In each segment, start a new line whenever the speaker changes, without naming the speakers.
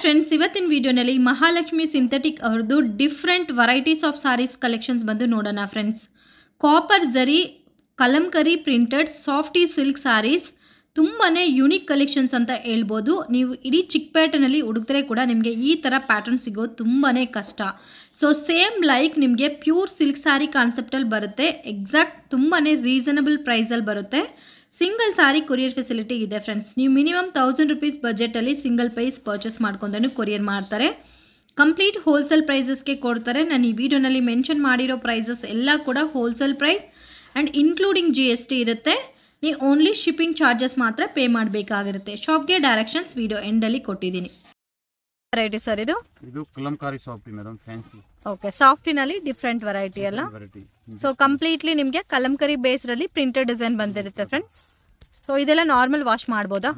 Friends, ಇವತ್ತಿನ ವಿಡಿಯೋನಲ್ಲಿ Mahalakshmi synthetic ಅವರದು different varieties of saris collections ಬಂದು ನೋಡೋಣ friends. Copper zari kalamkari printed softy silk saris ತುಂಬಾ ಯುನಿಕ್ ಕಲೆಕ್ಷನ್ಸ್ ಅಂತ ಹೇಳ್ಬೋದು. ನೀವು ಇಡೀ ಚಿಕ್ಪೇಟನಲ್ಲಿ ಹುಡುಕಿದ್ರೆ ಕೂಡ ನಿಮಗೆ ಈ ಥರ ಪ್ಯಾಟರ್ನ್ ಸಿಗೋದು ತುಂಬಾ ಕಷ್ಟ. ಸೊ ಸೇಮ್ ಲೈಕ್ ನಿಮಗೆ ಪ್ಯೂರ್ ಸಿಲ್ಕ್ ಸಾರಿ ಕಾನ್ಸೆಪ್ಟಲ್ಲಿ ಬರುತ್ತೆ. ಎಕ್ಸಾಕ್ಟ್ ತುಂಬಾ ರೀಸನಬಲ್ ಪ್ರೈಸಲ್ಲಿ ಬರುತ್ತೆ. ಸಿಂಗಲ್ ಸಾರಿ ಕೊರಿಯರ್ ಫೆಸಿಲಿಟಿ ಇದೆ ಫ್ರೆಂಡ್ಸ್. ನೀವು ಮಿನಿಮಮ್ 1000 ರೂಪೀಸ್ ಬಜೆಟಲ್ಲಿ ಸಿಂಗಲ್ ಪೀಸ್ ಪರ್ಚೇಸ್ ಮಾಡ್ಕೊಂಡೂ ಕೊರಿಯರ್ ಮಾಡ್ತಾರೆ. ಕಂಪ್ಲೀಟ್ ಹೋಲ್ಸೇಲ್ ಪ್ರೈಸಸ್ಗೆ ಕೊಡ್ತಾರೆ. ನಾನು ಈ ವಿಡಿಯೋನಲ್ಲಿ ಮೆನ್ಷನ್ ಮಾಡಿರೋ ಪ್ರೈಸಸ್ ಎಲ್ಲ ಕೂಡ wholesale price and including GST ಇರುತ್ತೆ. ನೀವು ಓನ್ಲಿ ಶಿಪ್ಪಿಂಗ್ ಚಾರ್ಜಸ್ ಮಾತ್ರ ಪೇ ಮಾಡಬೇಕಾಗಿರುತ್ತೆ. ಶಾಪ್ಗೆ ಡೈರೆಕ್ಷನ್ಸ್ ವಿಡಿಯೋ ಎಂಡಲ್ಲಿ ಕೊಟ್ಟಿದ್ದೀನಿ. ವೆರೈಟಿ ಸರ್ ಇದು
kalamkari softy madam, fancy.
Okay, ಸಾಫ್ಟಿನಲ್ಲಿ ಡಿಫ್ರೆಂಟ್ ವೆರೈಟಿ ಅಲ್ಲ. ಸೊ ಕಂಪ್ಲೀಟ್ಲಿ ನಿಮಗೆ ಕಲಂಕರಿ ಬೇಸ್ರಲ್ಲಿ ಪ್ರಿಂಟೆಡ್ ಡಿಸೈನ್ ಬಂದಿರುತ್ತೆ ಫ್ರೆಂಡ್ಸ್. ಸೊ ಇದೆಲ್ಲ ನಾರ್ಮಲ್ ವಾಶ್ ಮಾಡ್ಬೋದಾ?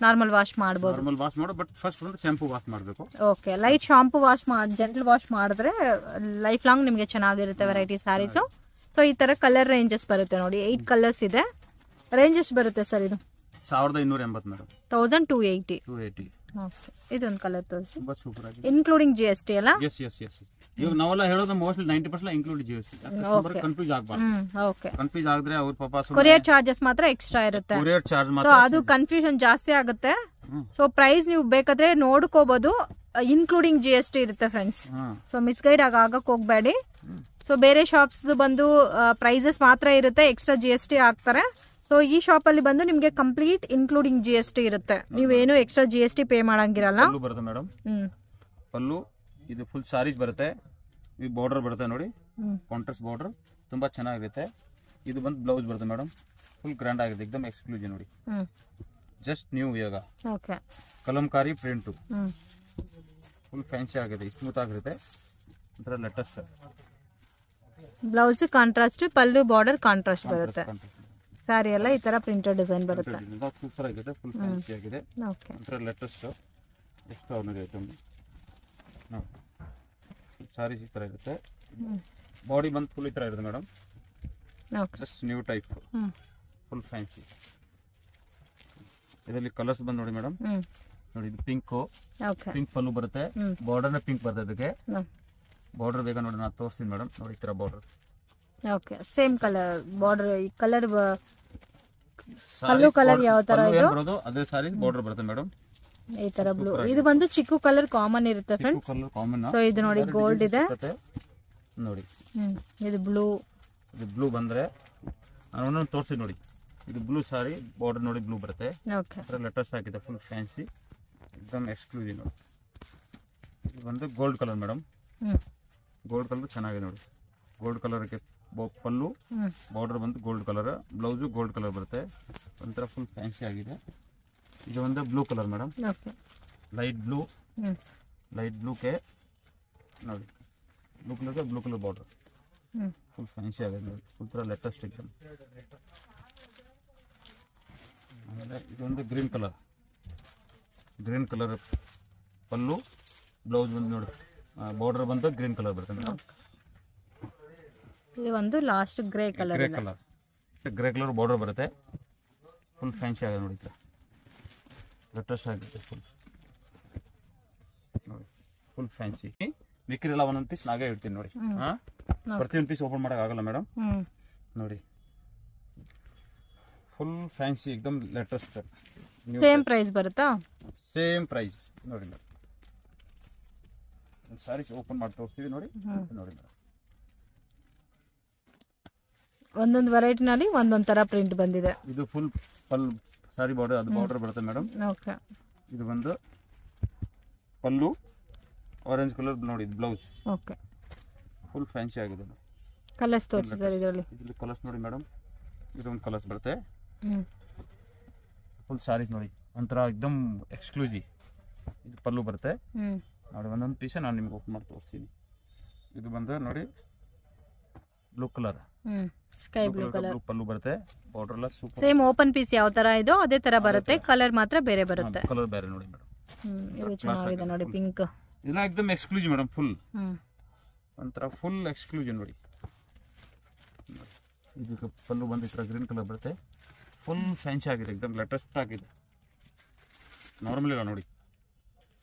ನಾರ್ಮಲ್ ವಾಶ್ ಮಾಡ್ಬೋದು.
ನಾರ್ಮಲ್ ವಾಶ್ ಮಾಡೋ, ಬಟ್ ಫಸ್ಟ್ ಒಂದು ಶಾಂಪೂ ವಾಶ್ ಮಾಡಬೇಕು.
ಓಕೆ, ಲೈಟ್ ಶಾಂಪೂ ವಾಶ್ ಮಾಡಿ ಜೆಂಟಲ್ ವಾಶ್ ಮಾಡಿದ್ರೆ ಲೈಫ್ ಲಾಂಗ್ ನಿಮಗೆ ಚೆನ್ನಾಗಿರುತ್ತೆ ವೆರೈಟಿ ಸ್ಯಾರೀಸು. ಸೊ ಈ ತರ ಕಲರ್ ರೇಂಜಸ್ ಬರುತ್ತೆ ನೋಡಿ. 8 ಕಲರ್ಸ್ ಇದೆ. ರೇಂಜ್ ಎಷ್ಟು ಬರುತ್ತೆ ಸರ್ ಇದು?
1280 ಮೇಡಮ್.
1280. ಓಕೆ, ಇದೊಂದು ಕಲರ್ ತೋರಿಸಿ.
ತುಂಬಾ ಸೂಪರ್ ಆಗಿದೆ,
ಇನ್ಕ್ಲೂಡಿಂಗ್ GST ಅಲ್ಲ?
ಎಸ್. ಇವಾಗ ನಾವೆಲ್ಲ ಹೇಳೋದು ಮೋಸ್ಟ್ಲಿ 90% ಇನ್ಕ್ಲೂಡ್ GST. ಕನ್ಫ್ಯೂಸ್ ಆಗಬಾರ್ದು.
ಓಕೆ,
ಕನ್ಫ್ಯೂಸ್ ಆಗಿದ್ರೆ ಅವ್ರ ಪಾಪ
ಕೊರಿಯರ್ ಚಾರ್ಜಸ್ ಮಾತ್ರ ಎಕ್ಸ್ಟ್ರಾ ಇರುತ್ತೆ.
ಕೊರಿಯರ್ ಚಾರ್ಜ್ ಮಾತ್ರ.
ಸೊ ಅದು ಕನ್ಫ್ಯೂಷನ್ ಜಾಸ್ತಿ ಆಗುತ್ತೆ. ಸೊ ಪ್ರೈಸ್ ನೀವು ಬೇಕಾದ್ರೆ ನೋಡ್ಕೋಬಹುದು. ಇನ್ಕ್ಲೂಡಿಂಗ್ GST ಇರುತ್ತೆ ಫ್ರೆಂಡ್ಸ್. ಸೊ ಮಿಸ್ಗೈಡ್ ಆಗಕ್ ಹೋಗ್ಬೇಡಿ. ಸೊ ಬೇರೆ ಶಾಪ್ಸ್ ಬಂದು ಪ್ರೈಸಸ್ ಮಾತ್ರ ಇರುತ್ತೆ, ಎಕ್ಸ್ಟ್ರಾ GST ಹಾಕ್ತಾರೆ. ಸೊ ಈ ಶಾಪ್ ಅಲ್ಲಿ ಬಂದು ನಿಮ್ಗೆ ಕಂಪ್ಲೀಟ್ ಇನ್ಕ್ಲೂಡಿಂಗ್ GST ಇರುತ್ತೆ. ನೀವೇನು ಎಕ್ಸ್ಟ್ರಾ GST ಪೇ ಮಾಡಂಗಿರಲ್ಲ.
ಬರುತ್ತೆ ಮೇಡಮ್. ಪಲ್ಲು ಇದು ಫುಲ್ ಸಾರೀಸ್ ಬರುತ್ತೆ. ಈ ಬಾರ್ಡರ್ ಬರುತ್ತೆ ನೋಡಿ, ಕಾಂಟ್ರಾಸ್ಟ್ ಬಾರ್ಡರ್ ತುಂಬಾ ಚೆನ್ನಾಗಿರುತ್ತೆ. ಇದು ಬಂದು ಬ್ಲೌಸ್ ಬರುತ್ತೆ ಮೇಡಮ್. ಫುಲ್ ಗ್ರ್ಯಾಂಡ್ ಆಗಿದೆ, ಎಕ್ದಮ್ ಎಕ್ಸ್ಕ್ಲೂಸಿವ್ ನೋಡಿ. ಜಸ್ಟ್ ನ್ಯೂ ಇವಾಗ ಕಲಂಕಾರಿ ಪ್ರಿಂಟ್ ಫುಲ್ ಫ್ಯಾನ್ಸಿ ಆಗಿದೆ, ಸ್ಮೂತ್ ಆಗಿರುತ್ತೆ. ಒಂಥರ ಲೇಟೆಸ್ಟ್
ಬ್ಲೌಸ್ ಕಾಂಟ್ರಾಸ್ಟ್, ಪಲ್ಲು ಬಾರ್ಡರ್ ಕಾಂಟ್ರಾಸ್ಟ್ ಬರುತ್ತೆ. ಸಾರಿ ಎಲ್ಲ ಈ ತರ ಪ್ರಿಂಟೆಡ್ ಡಿಸೈನ್ ಬರುತ್ತೆ.
ಸೂಪರ್ ಆಗಿದೆ, ಫುಲ್ ಫ್ಯಾನ್ಸಿ ಆಗಿದೆ. ಒಂಥರ ಲೇಟೆಸ್ಟ್ ಎಷ್ಟು ಐಟಮ್. ಸಾರೀಸ್ ಈ ತರ ಇರುತ್ತೆ. ಬಾಡಿ ಬಂದು ಫುಲ್ ಈ ತರ ಇರುತ್ತೆ madam. Just new type, full fancy. ಇದರಲ್ಲಿ ಕಲರ್ಸ್ ಬಂದು ನೋಡಿ ಮೇಡಮ್. ನೋಡಿ, ಇದು ಪಿಂಕ್ ಪಲ್ಲು ಬರುತ್ತೆ. ಬಾರ್ಡರ್ ಪಿಂಕ್ ಬರುತ್ತೆ. ಅದಕ್ಕೆ ಬಾರ್ಡರ್ ಬೇಗ ನೋಡಿ, ನಾನು ತೋರಿಸ್ತೀನಿ ಮೇಡಮ್. ನೋಡಿ ಈ ತರ border.
Okay, same colour border. ಈ ಕಲರ್ ಪಲ್ಲು ಕಲರ್ ಯಾವ ತರ ಇದೆ
ಬರೋದು ಅದೇ ಸಾರೀಸ್ ಬಾರ್ಡರ್ ಬರುತ್ತೆ ಮೇಡಮ್.
ಈ ತರ ಬ್ಲೂ. ಇದು ಬಂದು ಚಿಕ್ಕು ಕಲರ್ ಕಾಮನ್ ಇರುತ್ತೆ ಫ್ರೆಂಡ್ಸ್. ಸೊ ಇದು ನೋಡಿ ಗೋಲ್ಡ್ ಇದೆ
ನೋಡಿ.
ಇದು ಬ್ಲೂ.
ಇದು ಬ್ಲೂ ಬಂದ್ರೆ ನಾನು ಒಂದೊಂದು ತೋರಿಸಿ ನೋಡಿ. ಇದು ಬ್ಲೂ ಸಾರಿ, ಬಾರ್ಡರ್ ನೋಡಿ ಬ್ಲೂ ಬರುತ್ತೆ. ಓಕೆ, ಲೇಟೆಸ್ಟ್ ಆಗಿದೆ, ಫುಲ್ ಫ್ಯಾನ್ಸಿ, ಎಕ್ದಮ್ ಎಕ್ಸ್ಕ್ಲೂಸಿವ್ ನೋಡಿ. ಇದು ಬಂದು gold colour madam. Gold colour ಚೆನ್ನಾಗಿದೆ ನೋಡಿ. ಗೋಲ್ಡ್ ಕಲರ್ಗೆ ಪಲ್ಲು, ಬಾರ್ಡರ್ ಬಂದು gold colour, blouse gold colour ಬರುತ್ತೆ. ಒಂಥರ ಫುಲ್ ಫ್ಯಾನ್ಸಿ ಆಗಿದೆ. ಇದು ಒಂದು ಬ್ಲೂ ಕಲರ್ ಮೇಡಮ್. ಲೈಟ್ ಬ್ಲೂಗೆ ನೋಡಿ, ಬ್ಲೂ ಕಲರ್ಗೆ blue colour border, full fancy ಆಗಿದೆ ನೋಡಿ. ಒಂಥರ ಲೇಟೆಸ್ಟ್ ಎಕ್ದಮ್. ಆಮೇಲೆ ಇದೊಂದು ಗ್ರೀನ್ ಕಲರ್ ಪಲ್ಲು, ಬ್ಲೌಸ್ ಬಂದು ನೋಡಿ, ಬಾರ್ಡರ್ ಬಂದು ಗ್ರೀನ್ ಕಲರ್ ಬರುತ್ತೆ ಮೇಡಮ್.
ಇದು ಒಂದು ಲಾಸ್ಟ್ ಗ್ರೇ ಕಲರ್
ಬಾರ್ಡರ್ ಬರುತ್ತೆ. ಫುಲ್ ಫ್ಯಾನ್ಸಿ ಆಗಿದೆ ನೋಡಿ. ಲೇಟೆಸ್ಟ್ ಆಗಿದೆ, ಫುಲ್ ಫ್ಯಾನ್ಸಿ. ಮಿಕ್ಕಿರೆಲ್ಲ ಒಂದೊಂದು ಪೀಸ್ ನಾಗೇ ಇಡ್ತೀನಿ ನೋಡಿ. ಪ್ರತಿಯೊಂದು ಪೀಸ್ ಓಪನ್ ಮಾಡೋಕೆ ಆಗಲ್ಲ ಮೇಡಮ್. ನೋಡಿ, ಫುಲ್ ಫ್ಯಾನ್ಸಿ, ಎಕ್ದಮ್ ಲೇಟೆಸ್ಟ್.
ಸೇಮ್ ಪ್ರೈಸ್ ಬರುತ್ತಾ?
ಸೇಮ್ ಪ್ರೈಸ್ ನೋಡಿ ಮೇಡಮ್. ಸಾರೀಸ್ ಓಪನ್ ಮಾಡಿ ತೋರಿಸ್ತೀವಿ ನೋಡಿ. ನೋಡಿ ಮೇಡಮ್,
ಒಂದೊಂದು ವೆರೈಟಿನಲ್ಲಿ ಒಂದೊಂದು ತರ ಪ್ರಿಂಟ್ ಬಂದಿದೆ.
ಇದು ಫುಲ್ ಪಲ್ ಸಾರಿ ಬಾರ್ಡರ್, ಅದು ಬಾರ್ಡರ್ ಬರುತ್ತೆ ಮೇಡಮ್.
ಓಕೆ,
ಇದು ಬಂದು ಪಲ್ಲು, ಆರೆಂಜ್ ಕಲರ್ ನೋಡಿ, ಬ್ಲೌಸ್.
ಓಕೆ,
ಫುಲ್ ಫ್ಯಾನ್ಸಿ ಆಗಿದೆ.
ಕಲರ್ಸ್ ತೋರಿಸಿ ಸರ್. ಇದರಲ್ಲಿ
ಕಲರ್ಸ್ ನೋಡಿ ಮೇಡಮ್. ಇದೊಂದು ಕಲರ್ಸ್ ಬರುತ್ತೆ. ಫುಲ್ ಸಾರೀಸ್ ನೋಡಿ, ಒಂಥರ ಎಕ್ದಮ್ ಎಕ್ಸ್ಕ್ಲೂಸಿವ್. ಇದು ಪಲ್ಲು ಬರುತ್ತೆ ನೋಡಿ. ಒಂದೊಂದು ಪೀಸ್ ನಾನು ನಿಮ್ಗೆ ಓಪನ್ ಮಾಡಿ ತೋರಿಸ್ತೀನಿ. ಇದು ಬಂದು ನೋಡಿ blue colour,
sky blue colour
pallu ಬರುತ್ತೆ. ಬಾರ್ಡರ್ ಎಲ್ಲ ಸೂಪರ್.
ಸೇಮ್ ಓಪನ್ ಪೀಸ್ ಯಾವ ತರ ಇದೋ ಅದೇ ತರ ಬರುತ್ತೆ. ಕಲರ್ ಮಾತ್ರ ಬೇರೆ ಬರುತ್ತೆ.
ಕಲರ್ ಬೇರೆ ನೋಡಿ ಮೇಡಮ್.
ಇದು ಚೆನ್ನಾಗಿದೆ ನೋಡಿ, ಪಿಂಕ್.
ಇದೆಲ್ಲ ಎಕ್ದಮ್ ಎಕ್ಸ್ಕ್ಲೂಸಿವ್ ಮೇಡಮ್. ಫುಲ್ ಒಂಥರ ಫುಲ್ ಎಕ್ಸ್ಕ್ಲೂಸಿವ್ ನೋಡಿ. ಇದಕ್ಕೆ ಪಲ್ಲು ಬಂದು ಈ ಥರ ಗ್ರೀನ್ ಕಲರ್ ಬರುತ್ತೆ. ಫುಲ್ ಫ್ಯಾನ್ಸಿ ಆಗಿದೆ, ಎಕ್ದಮ್ ಲೇಟೆಸ್ಟ್ ಆಗಿದೆ. ನಾರ್ಮಲ್ ಇಲ್ಲ ನೋಡಿ,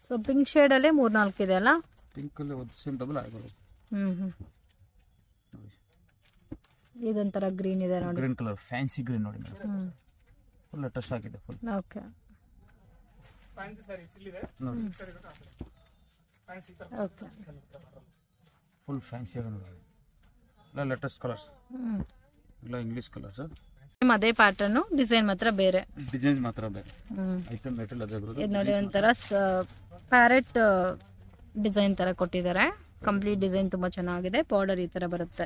ಸೊ ಪಿಂಕ್ ಶೇಡ್ ಅಲ್ಲೇ 3-4 ಇದೆ ಅಲ್ಲ.
ಪಿಂಕ್ ಅಲ್ಲಿ ಒಂದು ಸೇಮ್ ಡಬಲ್ ಆಗಿರೋದು.
ಇದೊಂಥರ ಗ್ರೀನ್ ಇದೆ ನೋಡಿ,
ಗ್ರೀನ್ ಕಲರ್ ಫ್ಯಾನ್ಸಿ ಗ್ರೀನ್ ನೋಡಿ ಮೇಡಮ್. ಫುಲ್ ಲೇಟೆಸ್ಟ್ ಆಗಿದೆ ಫುಲ್.
ಓಕೆ
ಫ್ಯಾನ್ಸಿ ಸಾರೀಸ್ ಇಲ್ಲಿದೆ ನೋಡಿ.
ಓಕೆ
ಫುಲ್ ಫ್ಯಾನ್ಸಿ ಆಗಿದೆ ನೋಡಿ. ಎಲ್ಲ ಲೇಟೆಸ್ಟ್ ಕಲರ್ಸ್, ಎಲ್ಲ ಇಂಗ್ಲಿಷ್ ಕಲರ್ಸ್.
ಅದೇ ಪ್ಯಾಟರ್ನ್, ಡಿಸೈನ್ ಮಾತ್ರ ಬೇರೆ.
ಡಿಸೈನ್ ಮಾತ್ರ ಬೇರೆ, ಐಟಮ್ ಮೆಟೀರಿಯಲ್ ಅದೇ ಬರುತ್ತೆ.
ಇದು ನೋಡಿ ಒಂಥರ ಪ್ಯಾರೆಟ್ ಡಿಸೈನ್ ತರ ಕೊಟ್ಟಿದ್ದಾರೆ. ಕಂಪ್ಲೀಟ್ ಡಿಸೈನ್ ತುಂಬಾ ಚೆನ್ನಾಗಿದೆ. ಬಾರ್ಡರ್ ಈ ತರ ಬರುತ್ತೆ.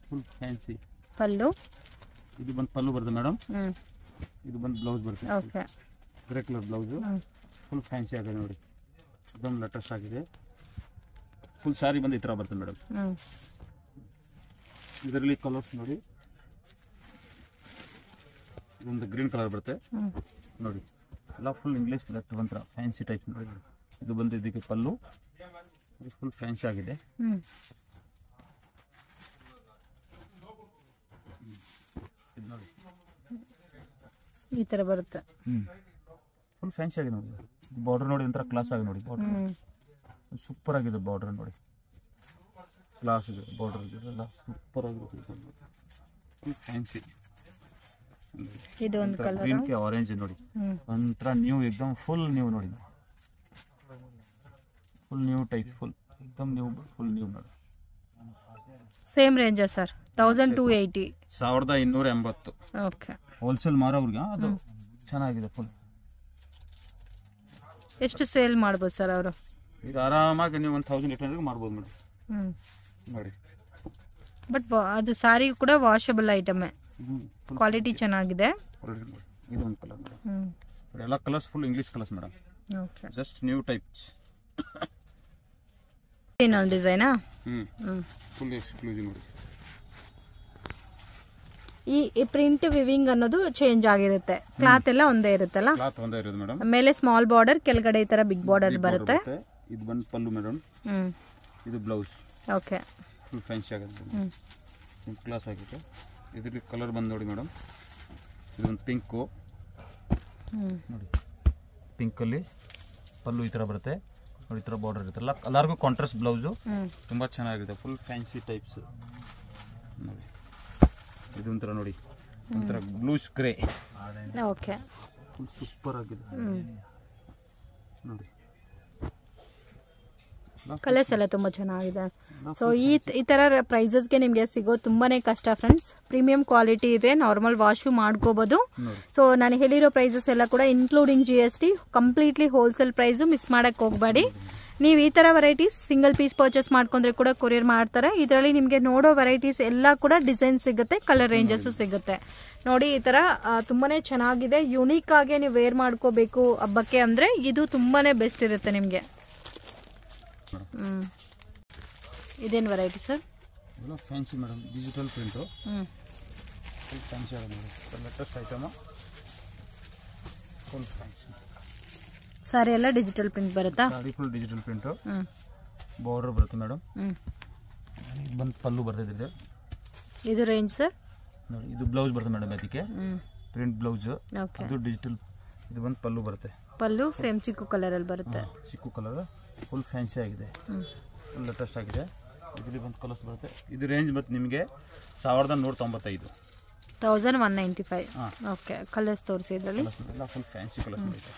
Full fancy
pallu.
ಇದು ಬಂದು ಪಲ್ಲು ಬರುತ್ತೆ ಮೇಡಮ್. ಇದು ಬಂದು ಬ್ಲೌಸ್ ಬರುತ್ತೆ.
Okay
grey colour blouse. Full fancy ಆಗಿದೆ ನೋಡಿ, ಇದೊಂದು ಲೇಟೆಸ್ಟ್ ಆಗಿದೆ. ಫುಲ್ ಸಾರಿ ಬಂದು ಈ ತರ ಬರುತ್ತೆ ಮೇಡಮ್. ಇದರಲ್ಲಿ ಕಲರ್ಸ್ ನೋಡಿ, ಇದೊಂದು ಗ್ರೀನ್ ಕಲರ್ ಬರುತ್ತೆ ನೋಡಿ. ಎಲ್ಲ ಫುಲ್ ಇಂಗ್ಲಿಷ್ ಒಂಥರ ಫ್ಯಾನ್ಸಿ ಟೈಪ್ ನೋಡಿ. ಇದು ಬಂದು ಇದಕ್ಕೆ ಪಲ್ಲು, ಫುಲ್ ಫ್ಯಾನ್ಸಿ ಆಗಿದೆ. ಇದು ನೋಡಿ
ಈ ತರ ಬರುತ್ತೆ.
ಫುಲ್ ಫ್ಯಾನ್ಸಿ ಆಗಿದೆ ನೋಡಿ. ಬಾರ್ಡರ್ ನೋಡಿ ಒಂಥರ ಕ್ಲಾಸ್ ಆಗಿದೆ ನೋಡಿ. ಬಾರ್ಡರ್ ಸೂಪರ್ ಆಗಿದೆ. ಬಾರ್ಡರ್ ನೋಡಿ ಕ್ಲಾಸ್ ಇದೆ. ಬಾರ್ಡರ್ ಎಲ್ಲ ಸೂಪರ್ ಆಗಿದೆ. Full fancy.
ಇದು ಒಂದು ಕಲರ್
ಗ್ರೀನ್ ಕೆ ಆರೆಂಜ್ ನೋಡಿ, ಒಂಥರ ನ್ಯೂ, एकदम ಫುಲ್ ನ್ಯೂ ನೋಡಿ. ಫುಲ್ ನ್ಯೂ ಟೈಪ್, ಫುಲ್ एकदम ನ್ಯೂ, ಫುಲ್ ನ್ಯೂ ನೋಡಿ.
Same range sir, 1280.
1280.
Okay,
wholesale ಮಾರೋರಿಗೆ ಅದು ಚೆನ್ನಾಗಿದೆ ಫುಲ್.
ಎಷ್ಟು ಸೇಲ್ ಮಾಡ್ಬೋದು ಸರ್ ಅವರು?
ಇದು ಆರಾಮಾಗಿ ನೀವು 1800 ಮಾಡ್ಬೋದು ಮೇಡಮ್ ನೋಡಿ.
ಬಟ್ ಅದು ಸಾರಿ ಕೂಡ ವಾಷಬಲ್ ಐಟಮ್, ಕ್ವಾಲಿಟಿ ಚೆನ್ನಾಗಿದೆ.
ಇದು ಒಂದು ಕಲರ್ ಮೇಡಮ್. ಎಲ್ಲ colours full English colours madam.
Okay,
just new types.
ಇನ್ನೊಂದು ಡಿಸೈನಾ?
ಫುಲ್ ಎಕ್ಸ್ಕ್ಲೂಸಿವ್ ನೋಡಿ.
ಈ ಪ್ರಿಂಟ್ ವಿವಿಂಗ್ ಅನ್ನೋದು ಚೇಂಜ್ ಆಗಿರುತ್ತೆ. ಕ್ಲಾತ್ ಎಲ್ಲ ಒಂದೇ ಇರುತ್ತಲ್ಲ?
ಕ್ಲಾತ್ ಒಂದೇ ಇರುತ್ತೆ ಮೇಡಮ್.
ಮೇಲೆ ಸ್ಮಾಲ್ ಬಾರ್ಡರ್, ಕೆಳಗಡೆ ಈ ತರ ಬಿಗ್ ಬಾರ್ಡರ್ ಬರುತ್ತೆ.
ಇದು ಬಂದು ಪಲ್ಲು ಮೇಡಮ್. ಇದು ಬ್ಲೌಸ್.
ಓಕೆ,
ಫುಲ್ ಫ್ಯಾನ್ಸಿ ಆಗುತ್ತೆ, ಕ್ಲಾಸ್ ಆಗಿದೆ. ಇದ್ರಲ್ಲಿ ಕಲರ್ ಬಂದು ನೋಡಿ ಮೇಡಮ್. ಇದು ಒಂದು ಪಿಂಕು ನೋಡಿ. ಪಿಂಕಲ್ಲಿ ಪಲ್ಲು ಈ ಥರ ಬರುತ್ತೆ ನೋಡಿ. ಈ ಥರ ಬಾರ್ಡರ್ ಇರುತ್ತೆ. ಎಲ್ಲರಿಗೂ ಕಾಂಟ್ರಾಸ್ಟ್ ಬ್ಲೌಸು ತುಂಬ ಚೆನ್ನಾಗಿದೆ. ಫುಲ್ ಫ್ಯಾನ್ಸಿ ಟೈಪ್ಸ್ ನೋಡಿ. ಇದು ಒಂಥರ ನೋಡಿ, ಒಂಥರ bluish grey.
Okay,
full super ಆಗಿದೆ ನೋಡಿ.
ಕಲರ್ಸ್ ಎಲ್ಲ ತುಂಬಾ ಚೆನ್ನಾಗಿದೆ. ಸೊ ಈ ತರ ಪ್ರೈಸಸ್ಗೆ ನಿಮಗೆ ಸಿಗೋ ತುಂಬಾನೇ ಕಷ್ಟ ಫ್ರೆಂಡ್ಸ್. ಪ್ರೀಮಿಯಂ ಕ್ವಾಲಿಟಿ ಇದೆ, ನಾರ್ಮಲ್ ವಾಶು ಮಾಡ್ಕೋಬಹುದು. ಸೊ ನಾನು ಹೇಳಿರೋ ಪ್ರೈಸಸ್ ಎಲ್ಲ ಕೂಡ including GST, completely wholesale price. Miss ಮಾಡಕ್ ಹೋಗಬೇಡಿ. ನೀವು ಈ ತರ ವೆರೈಟೀಸ್ ಸಿಂಗಲ್ ಪೀಸ್ ಪರ್ಚೇಸ್ ಮಾಡ್ಕೊಂಡ್ರೆ ಕೂಡ ಕೊರಿಯರ್ ಮಾಡ್ತಾರೆ. ಇದರಲ್ಲಿ ನಿಮಗೆ ನೋಡೋ ವೆರೈಟೀಸ್ ಎಲ್ಲ ಕೂಡ ಡಿಸೈನ್ ಸಿಗುತ್ತೆ, ಕಲರ್ ರೇಂಜಸ್ ಸಿಗುತ್ತೆ ನೋಡಿ. ಈ ತರ ತುಂಬಾನೇ ಚೆನ್ನಾಗಿದೆ. ಯುನೀಕ್ ಆಗಿ ನೀವು ವೇರ್ ಮಾಡ್ಕೋಬೇಕು ಹಬ್ಬಕ್ಕೆ ಅಂದ್ರೆ ಇದು ತುಂಬಾನೇ ಬೆಸ್ಟ್ ಇರುತ್ತೆ ನಿಮ್ಗೆ. ಇದೇನು ವೆರೈಟಿ ಸರ್?
ಎಲ್ಲ fancy madam, digital print. Full fancy ಆಗಿದೆ madam. Latest item, full fancy.
Sari ಎಲ್ಲ ಡಿಜಿಟಲ್ ಪ್ರಿಂಟ್ ಬರುತ್ತಾ?
Sari full digital print. Border ಬರುತ್ತೆ ಮೇಡಮ್. ಬಂದು ಪಲ್ಲು ಬರ್ತದೆ.
ಇದು ರೇಂಜ್ ಸರ್
ನೋಡಿ. ಇದು ಬ್ಲೌಸ್ ಬರುತ್ತೆ ಮೇಡಮ್, ಅದಕ್ಕೆ ಪ್ರಿಂಟ್ ಬ್ಲೌಸ್. ಅದು ಡಿಜಿಟಲ್. ಇದು ಬಂದು ಪಲ್ಲು ಬರುತ್ತೆ.
ಪಲ್ಲು ಸೇಮ್ ಚಿಕ್ಕು ಕಲರ್ ಅಲ್ಲಿ ಬರುತ್ತೆ.
ಚಿಕ್ಕು ಕಲರ್ ಫುಲ್ ಫ್ಯಾನ್ಸಿ ಆಗಿದೆ, ಫುಲ್ ಲೇಟೆಸ್ಟ್ ಆಗಿದೆ. ಇದರಲ್ಲಿ ಬಂದು ಕಲರ್ಸ್ ಬರುತ್ತೆ. ಇದು ರೇಂಜ್ ಬಂದು ನಿಮಗೆ 1195.
1195. ಓಕೆ, ಕಲರ್ಸ್ ತೋರಿಸಿ. ಇದರಲ್ಲಿ
ಎಲ್ಲ ಫುಲ್ ಫ್ಯಾನ್ಸಿ ಕಲರ್ಸ್ ಬರುತ್ತೆ.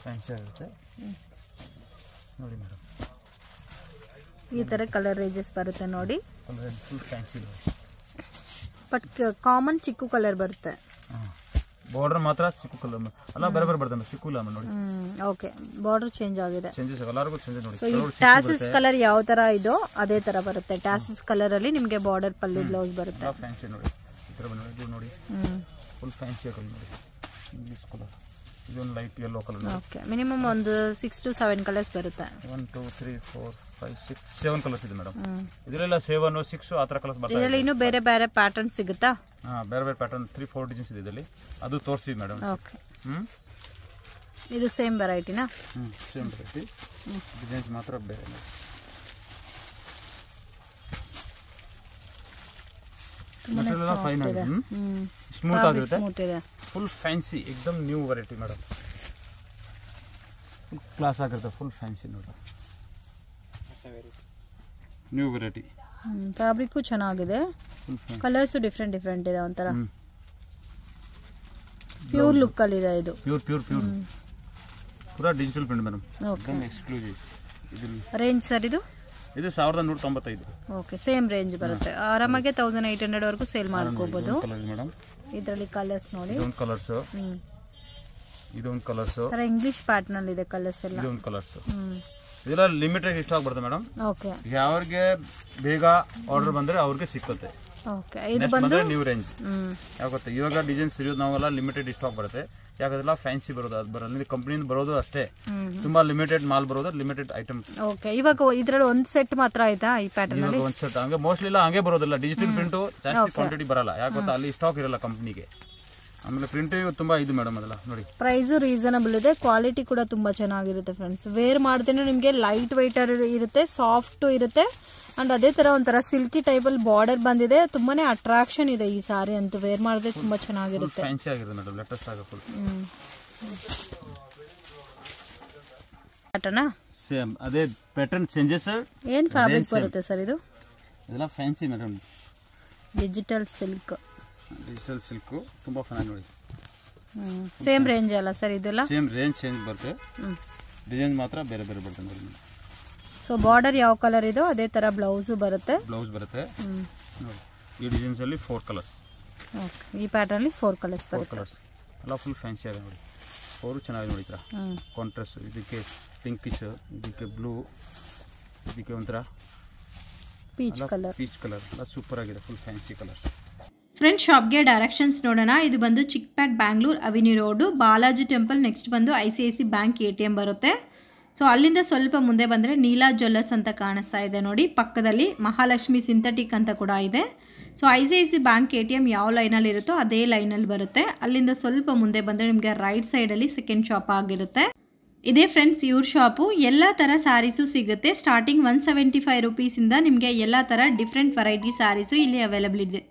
ಫ್ಯಾನ್ಸಿ ಆಗುತ್ತೆ ನೋಡಿ ಮೇಡಮ್.
ಈ ತರ ಕಲರ್ ರೇಂಜಸ್ ಬರುತ್ತೆ ನೋಡಿ.
Colour full fancy
but common ಚಿಕ್ಕು ಕಲರ್ ಬರುತ್ತೆ.
ಬಾರ್ಡರ್ ಮಾತ್ರ ಚಿಕ್ಕು ಕಲರ್ ಅಲ್ಲ, ಬೇರೆ ಬೇರೆ ಬರ್ತದೆ. ಚಿಕ್ಕು ಇಲ್ಲ ನೋಡಿ.
ಓಕೆ, ಬಾರ್ಡರ್ ಚೇಂಜ್ ಆಗಿದೆ.
ಚೇಂಜಸ್ ಎಲ್ಲರಿಗೂ ಚೇಂಜ್ ನೋಡಿ.
ಸೊ ಈ ಟ್ಯಾಸಲ್ಸ್ ಕಲರ್ ಯಾವ ತರ ಇದೋ ಅದೇ ತರ ಬರುತ್ತೆ. ಟ್ಯಾಸಲ್ಸ್ ಕಲರ್ ಅಲ್ಲಿ ನಿಮಗೆ ಬಾರ್ಡರ್ ಪಲ್ಲು ಬ್ಲೌಸ್ ಬರುತ್ತೆ.
ಫ್ಯಾನ್ಸಿ ನೋಡಿ. ಈ ತರ ನೋಡಿ, ಫುಲ್ ಫ್ಯಾನ್ಸಿ ಕಲರ್ ನೋಡಿ. English colour. ಇದೊಂದು light yellow colour.
Okay, minimum ಒಂದು 6 to 7 ಕಲರ್ಸ್ ಬರುತ್ತೆ.
1 2 3 4 5 6 7 ಕಲರ್ಸ್ ಇದೆ ಮೇಡಮ್. ಇದರೆಲ್ಲ 7 6 ಆ ತರ ಕಲರ್ಸ್ ಬರ್ತದೆ.
ಇದರಲ್ಲಿ ಇನ್ನೂ ಬೇರೆ ಬೇರೆ ಪ್ಯಾಟರ್ನ್ ಸಿಗುತ್ತಾ?
ಬೇರೆ ಬೇರೆ ಪ್ಯಾಟರ್ನ್ 3-4 ಡಿಸೈನ್ಸ್ ಇದೆ ಇದರಲ್ಲಿ. ಅದು ತೋರಿಸಿ ಮೇಡಮ್.
ಓಕೆ, ಇದು ಸೇಮ್ ವೆರೈಟಿನಾ?
ಸೇಮ್ ವೆರೈಟಿ, ಡಿಸೈನ್ಸ್ ಮಾತ್ರ ಬೇರೆ. ಸ್ಮೂತ್ ಆಗಿರುತ್ತೆ, ಫುಲ್ ಫ್ಯಾನ್ಸಿ, एकदम new variety madam. Full class ಆಗಿರುತ್ತೆ, ಫುಲ್ ಫ್ಯಾನ್ಸಿ ನೋಡ್ರಿ, ನ್ಯೂ ವೆರೈಟಿ.
ಫ್ಯಾಬ್ರಿಕ್ಕು ಚೆನ್ನಾಗಿದೆ, ಕಲರ್ಸು ಡಿಫ್ರೆಂಟ್ ಇದೆ, ಒಂಥರ ಪ್ಯೂರ್ ಲುಕ್ ಅಲ್ಲಿ ಇದೆ ಇದು.
ಪ್ಯೂರ್ ಪೂರಾ digital print madam. Okay, exclusive.
Range sir ಇದು
1195.
ಓಕೆ, ಸೇಮ್ ರೇಂಜ್ ಬರುತ್ತೆ. ಆರಾಮಾಗಿ 1800 ವರೆಗೂ ಸೇಲ್ ಮಾಡ್ಕೋಬಹುದು. ಇದರಲ್ಲಿ ಕಲರ್ಸ್ ನೋಡಿ,
ಇದೊಂದು ಕಲರ್ಸ್, ಇದೊಂದು ಕಲರ್ಸ್,
ಇಂಗ್ಲಿಷ್ ಪ್ಯಾಟರ್ನ್ ಅಲ್ಲಿ ಇದೆ ಕಲರ್ಸ್ ಎಲ್ಲ.
ಇದೊಂದು ಕಲರ್ಸ್, ಇದೆಲ್ಲ ಲಿಮಿಟೆಡ್ ಸ್ಟಾಕ್ ಬರುತ್ತೆ ಮೇಡಮ್.
ಓಕೆ,
ಯಾವ್ರಿಗೆ ಬೇಗ ಆರ್ಡರ್ ಬಂದ್ರೆ ಅವ್ರಿಗೆ ಸಿಕ್ಕುತ್ತೆ.
ಓಕೆ, ಇದು ಬಂದು
ನ್ಯೂ ರೇಂಜ್. ಯಾಕೆ ಇವಾಗ ಡಿಸೈನ್ಸ್ ಇರೋದು ನಾವೆಲ್ಲ ಲಿಮಿಟೆಡ್ ಸ್ಟಾಕ್ ಬರುತ್ತೆ, ಯಾಕಂದ್ರೆ ಫ್ಯಾನ್ಸಿ ಬರೋದು ಅದು ಬರಲ್ಲ, ಕಂಪನಿಯಿಂದ ಬರೋದು ಅಷ್ಟೇ, ತುಂಬಾ ಲಿಮಿಟೆಡ್ ಮಾಲ್ ಬರೋದು, ಲಿಮಿಟೆಡ್ ಐಟಮ್.
ಓಕೆ, ಇವಾಗ ಇದ್ರಲ್ಲಿ ಒಂದು ಸೆಟ್ ಮಾತ್ರ ಆಯ್ತಾ ಈ ಪ್ಯಾಟರ್ನ್ ಅಲ್ಲಿ?
ಒಂದು ಸೆಟ್ ಹಂಗೆ ಮೋಸ್ಟ್ಲಿ ಇಲ್ಲ, ಹಂಗೆ ಬರೋದಿಲ್ಲ. ಡಿಜಿಟಲ್ ಪ್ರಿಂಟ್ ಜಾಸ್ತಿ ಕ್ವಾಂಟಿಟಿ ಬರಲ್ಲ, ಯಾಕೆ ಅಲ್ಲಿ ಸ್ಟಾಕ್ ಇರಲ್ಲ ಕಂಪನಿಗೆ. ಆಮೇಲೆ ಪ್ರಿಂಟ್ ತುಂಬಾ ಇದು ಮೇಡಮ್, ಅದೆಲ್ಲ ನೋಡಿ.
ಪ್ರೈಸ್ ರೀಸನಬಲ್ ಇದೆ, ಕ್ವಾಲಿಟಿ ಕೂಡ ತುಂಬಾ ಚೆನ್ನಾಗಿರುತ್ತೆ ಫ್ರೆಂಡ್ಸ್. ವೇರ್ ಮಾಡ್ತೇನೆ ನಿಮಗೆ ಲೈಟ್ ವೈಟ್ ಇರುತ್ತೆ, ಸಾಫ್ಟ್ ಇರುತ್ತೆ, ಅಂಡ್ ಅದೇ ತರ ಒಂಥರ ಸಿಲ್ಕಿ ಟೈಪ್ ಅಲ್ಲಿ ಬಾರ್ಡರ್ ಬಂದಿದೆ. ತುಂಬಾನೇ ಅಟ್ರಾಕ್ಷನ್ ಇದೆ ಈ ಸಾರಿ ಅಂತೂ, ವೇರ್ ಮಾಡಿದ್ರೆ ತುಂಬಾ ಚೆನ್ನಾಗಿರುತ್ತೆ.
ಫ್ಯಾನ್ಸಿ ಆಗಿರುತ್ತೆ ಮೇಡಮ್, ಲೇಟೆಸ್ಟ್ ಆಗಿ ಫುಲ್
ಪ್ಯಾಟರ್ನ್.
ಸೇಮ್ ಅದೇ ಪ್ಯಾಟರ್ನ್ ಚೇಂಜಸ್.
ಏನ್ ಫ್ಯಾಬ್ರಿಕ್ ಬರುತ್ತೆ ಸರ್ ಇದು?
ಇದೆಲ್ಲ ಫ್ಯಾನ್ಸಿ ಮೇಡಮ್,
ಡಿಜಿಟಲ್ ಸಿಲ್ಕ್
ತುಂಬಾ ಚೆನ್ನಾಗಿ ನೋಡಿ.
ಸೇಮ್ ರೇಂಜ್ ಅಲ್ಲ ಸರ್ ಇದೆಲ್ಲ?
ಸೇಮ್ ರೇಂಜ್ ಚೇಂಜ್ ಬರುತ್ತೆ, ಡಿಸೈನ್ ಮಾತ್ರ ಬೇರೆ ಬರುತ್ತೆ ನೋಡಿ.
ಸೊ ಬಾರ್ಡರ್ ಯಾವ ಕಲರ್ ಇದೋ ಅದೇ ತರ ಬ್ಲೌಸ್ ಬರುತ್ತೆ.
ನೋಡಿ, ಈ ಡಿಸೈನ್ಸ್ ಅಲ್ಲಿ 4 ಕಲರ್ಸ್.
ಓಕೆ, ಈ ಪ್ಯಾಟರ್ನ್ ಅಲ್ಲಿ 4 ಕಲರ್ಸ್ ಬರುತ್ತೆ.
ಎಲ್ಲ ಫುಲ್ ಫ್ಯಾನ್ಸಿ ಆಗಿದೆ ನೋಡಿ, ಅವರು ಚೆನ್ನಾಗಿ ನೋಡಿ. ಕಾಂಟ್ರಾಸ್ಟ್, ಇದಕ್ಕೆ ಪಿಂಕಿಶ್, ಇದಕ್ಕೆ ಬ್ಲೂ, ಇದಕ್ಕೆ ಒಂಥರ
ಪೀಚ್ ಕಲರ್
ಎಲ್ಲ ಸೂಪರ್ ಆಗಿದೆ, ಫುಲ್ ಫ್ಯಾನ್ಸಿ ಕಲರ್ಸ್.
ಫ್ರೆಂಡ್ಸ್, ಶಾಪ್ಗೆ ಡೈರೆಕ್ಷನ್ಸ್ ನೋಡೋಣ. ಇದು ಬಂದು Chickpet Bangalore avenue road, Balaji temple next ಬಂದು ICICI ಬ್ಯಾಂಕ್ ATM ಬರುತ್ತೆ. ಸೊ ಅಲ್ಲಿಂದ ಸ್ವಲ್ಪ ಮುಂದೆ ಬಂದರೆ ನೀಲಾ ಜ್ಯುವೆಲ್ಲರ್ಸ್ ಅಂತ ಕಾಣಿಸ್ತಾ ಇದೆ ನೋಡಿ, ಪಕ್ಕದಲ್ಲಿ ಮಹಾಲಕ್ಷ್ಮಿ ಸಿಂಥೆಟಿಕ್ ಅಂತ ಕೂಡ ಇದೆ. ಸೊ ICICI ಬ್ಯಾಂಕ್ ATM ಯಾವ ಲೈನಲ್ಲಿ ಇರುತ್ತೋ ಅದೇ ಲೈನಲ್ಲಿ ಬರುತ್ತೆ. ಅಲ್ಲಿಂದ ಸ್ವಲ್ಪ ಮುಂದೆ ಬಂದರೆ ನಿಮಗೆ ರೈಟ್ ಸೈಡಲ್ಲಿ ಸೆಕೆಂಡ್ ಶಾಪ್ ಆಗಿರುತ್ತೆ. ಇದೇ ಫ್ರೆಂಡ್ಸ್ ಇವ್ರ ಶಾಪು. ಎಲ್ಲ ಥರ ಸ್ಯಾರೀಸು ಸಿಗುತ್ತೆ. ಸ್ಟಾರ್ಟಿಂಗ್ 175 ರುಪೀಸಿಂದ ನಿಮಗೆ ಎಲ್ಲ ಥರ ಡಿಫ್ರೆಂಟ್ ವೆರೈಟಿ ಸ್ಯಾರೀಸು ಇಲ್ಲಿ ಅವೈಲಬಲ್ ಇದೆ.